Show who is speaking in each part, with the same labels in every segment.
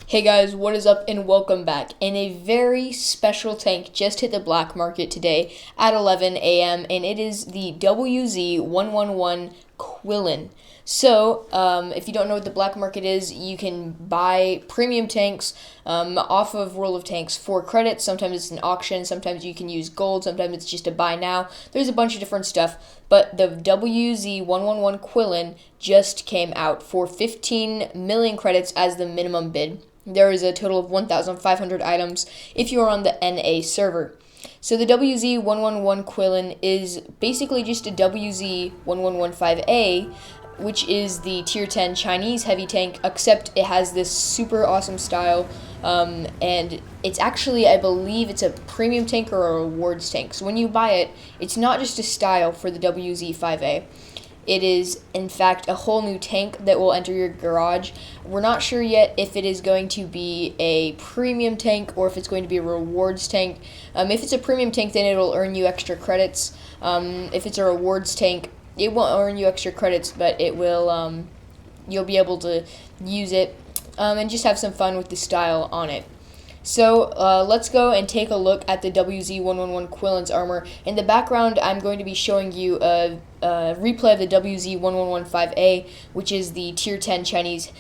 Speaker 1: Hey guys, what is up and welcome back. And a very special tank just hit the black market today at 11 a.m. and it is the WZ-111 Qilin. So, if you don't know what the black market is, you can buy premium tanks off of World of Tanks for credits. Sometimes it's an auction, sometimes you can use gold, sometimes it's just a buy now. There's a bunch of different stuff, but the WZ-111 Qilin just came out for 15 million credits as the minimum bid. There is a total of 1,500 items if you are on the NA server. So the WZ-111 Qilin is basically just a WZ-1115A, which is the tier 10 Chinese heavy tank, except it has this super awesome style, and it's actually, I believe it's a premium tank or a rewards tank. So when you buy it, it's not just a style for the WZ-5A. It is, in fact, a whole new tank that will enter your garage. We're not sure yet if it is going to be a premium tank or if it's going to be a rewards tank. If it's a premium tank, then it'll earn you extra credits. If it's a rewards tank, it won't earn you extra credits, but it will. You'll be able to use it and just have some fun with the style on it. So let's go and take a look at the WZ-111 Qilin's armor. In the background, I'm going to be showing you a replay of the WZ-1115A, which is the tier 10 Chinese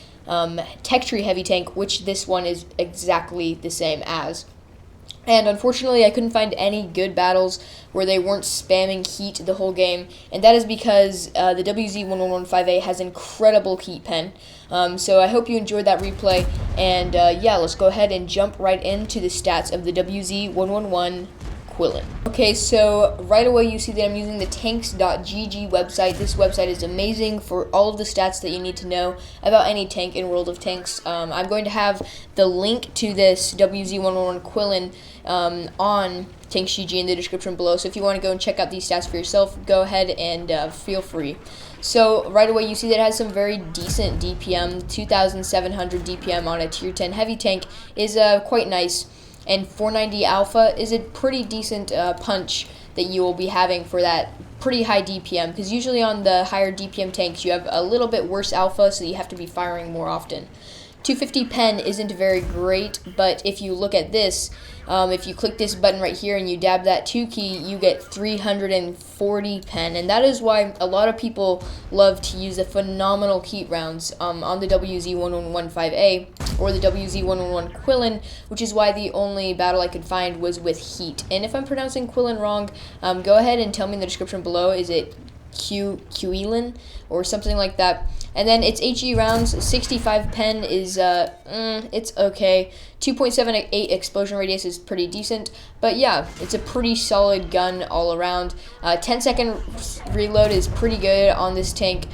Speaker 1: tech tree heavy tank, which this one is exactly the same as. And unfortunately, I couldn't find any good battles where they weren't spamming heat the whole game, and that is because the WZ-1115A has incredible heat pen. So I hope you enjoyed that replay, and yeah, let's go ahead and jump right into the stats of the WZ-111 Qilin. Okay, so right away you see that I'm using the tanks.gg website. This website is amazing for all of the stats that you need to know about any tank in World of Tanks. I'm going to have the link to this WZ-111 Qilin on tanks.gg in the description below. So if you want to go and check out these stats for yourself, go ahead and feel free. So right away you see that it has some very decent DPM. 2,700 DPM on a tier 10 heavy tank is quite nice. And 490 alpha is a pretty decent punch that you will be having for that pretty high DPM, because usually on the higher DPM tanks you have a little bit worse alpha, so you have to be firing more often. 250 pen isn't very great, but if you look at this, if you click this button right here and you dab that 2 key, you get 340 pen, and that is why a lot of people love to use the phenomenal heat rounds on the WZ-1115A or the WZ-111 Qilin, which is why the only battle I could find was with heat. And if I'm pronouncing Qilin wrong, go ahead and tell me in the description below. Is it Qilin or something like that? And then its HE rounds, 65 pen is, it's okay. 2.78 explosion radius is pretty decent, but yeah, it's a pretty solid gun all around. 10-second reload is pretty good on this tank.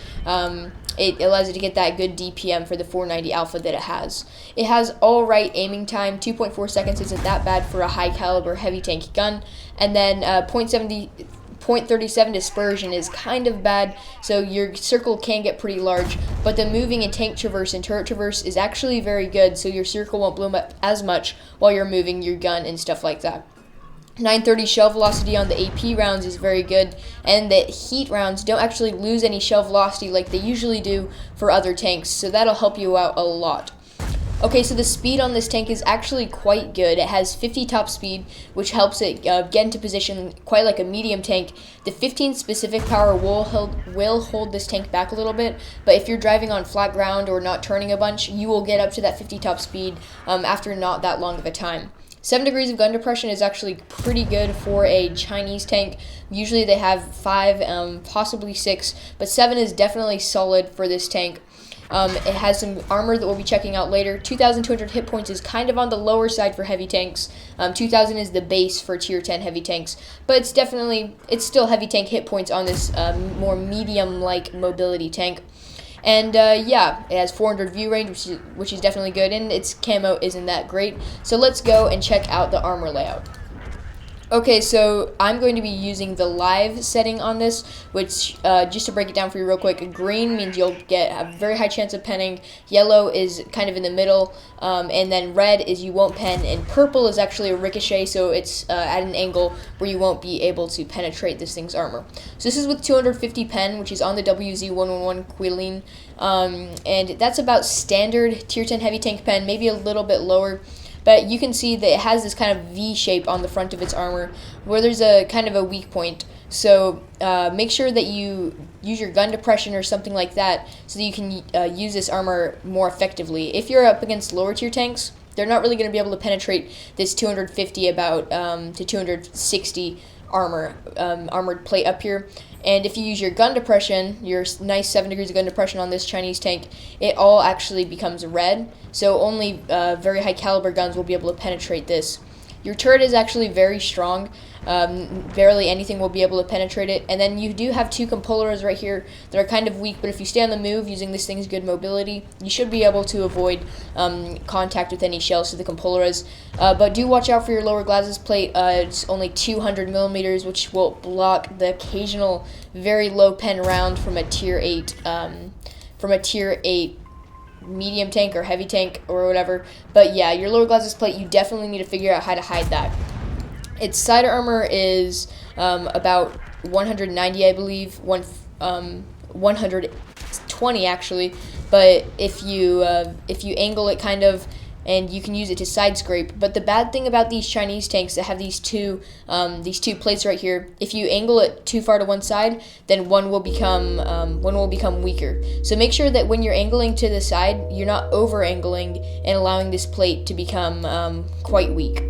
Speaker 1: It allows it to get that good DPM for the 490 alpha that it has. It has all right aiming time. 2.4 seconds isn't that bad for a high caliber heavy tank gun. And then 0.37 dispersion is kind of bad, so your circle can get pretty large, but the moving and tank traverse and turret traverse is actually very good, so your circle won't blow up as much while you're moving your gun and stuff like that. 930 shell velocity on the AP rounds is very good, and the heat rounds don't actually lose any shell velocity like they usually do for other tanks, so that'll help you out a lot. Okay, so the speed on this tank is actually quite good. It has 50 top speed, which helps it get into position quite like a medium tank. The 15 specific power will hold this tank back a little bit, but if you're driving on flat ground or not turning a bunch, you will get up to that 50 top speed after not that long of a time. 7 degrees of gun depression is actually pretty good for a Chinese tank. Usually they have 5, possibly 6, but 7 is definitely solid for this tank. It has some armor that we'll be checking out later. 2,200 hit points is kind of on the lower side for heavy tanks. 2,000 is the base for tier 10 heavy tanks, but it's still heavy tank hit points on this more medium-like mobility tank. And yeah, it has 400 view range, which is definitely good, and its camo isn't that great. So let's go and check out the armor layout. Okay, so I'm going to be using the live setting on this, which, just to break it down for you real quick, green means you'll get a very high chance of penning, yellow is kind of in the middle, and then red is you won't pen, and purple is actually a ricochet, so it's at an angle where you won't be able to penetrate this thing's armor. So this is with 250 pen, which is on the WZ-111 Qilin, and that's about standard tier 10 heavy tank pen, maybe a little bit lower. But you can see that it has this kind of V shape on the front of its armor where there's a kind of a weak point. So make sure that you use your gun depression or something like that so that you can use this armor more effectively. If you're up against lower tier tanks, they're not really going to be able to penetrate this 250 about to 260 armored plate up here. And if you use your gun depression, your nice 7 degrees of gun depression on this Chinese tank, it all actually becomes red. So only very high caliber guns will be able to penetrate this. Your turret is actually very strong. Barely anything will be able to penetrate it. And then you do have two compulsors right here that are kind of weak, but if you stay on the move using this thing's good mobility, you should be able to avoid contact with any shells to the compulsors. But do watch out for your lower glasses plate. It's only 200 millimeters, which will block the occasional very low pen round from a tier 8 medium tank or heavy tank or whatever. But yeah, your lower glasses plate, you definitely need to figure out how to hide that. Its side armor is about 190, I believe, 120 actually. But if you angle it kind of, and you can use it to side scrape. But the bad thing about these Chinese tanks that have these two plates right here, if you angle it too far to one side, then one will become weaker. So make sure that when you're angling to the side, you're not over angling and allowing this plate to become quite weak.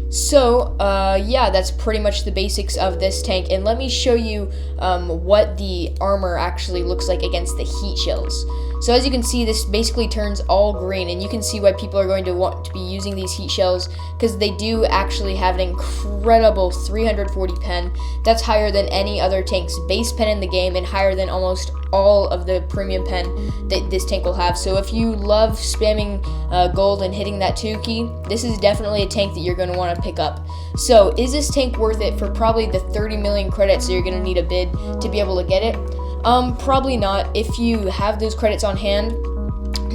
Speaker 1: So, yeah, that's pretty much the basics of this tank, and let me show you what the armor actually looks like against the heat shells. So as you can see, this basically turns all green, and you can see why people are going to want to be using these heat shells, because they do actually have an incredible 340 pen. That's higher than any other tank's base pen in the game, and higher than almost all of the premium pen that this tank will have. So if you love spamming gold and hitting that 2 key, this is definitely a tank that you're going to want to pick up. So is this tank worth it for probably the 30 million credits that you're going to need a bid to be able to get it? Probably not. If you have those credits on hand,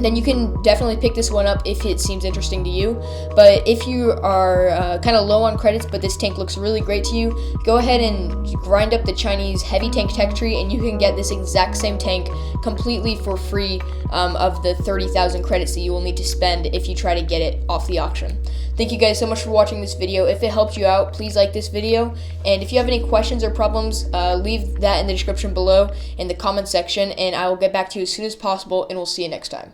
Speaker 1: then you can definitely pick this one up if it seems interesting to you. But if you are kind of low on credits, but this tank looks really great to you, go ahead and grind up the Chinese heavy tank tech tree, and you can get this exact same tank completely for free of the 30,000 credits that you will need to spend if you try to get it off the auction. Thank you guys so much for watching this video. If it helped you out, please like this video. And if you have any questions or problems, leave that in the description below in the comment section, and I will get back to you as soon as possible, and we'll see you next time.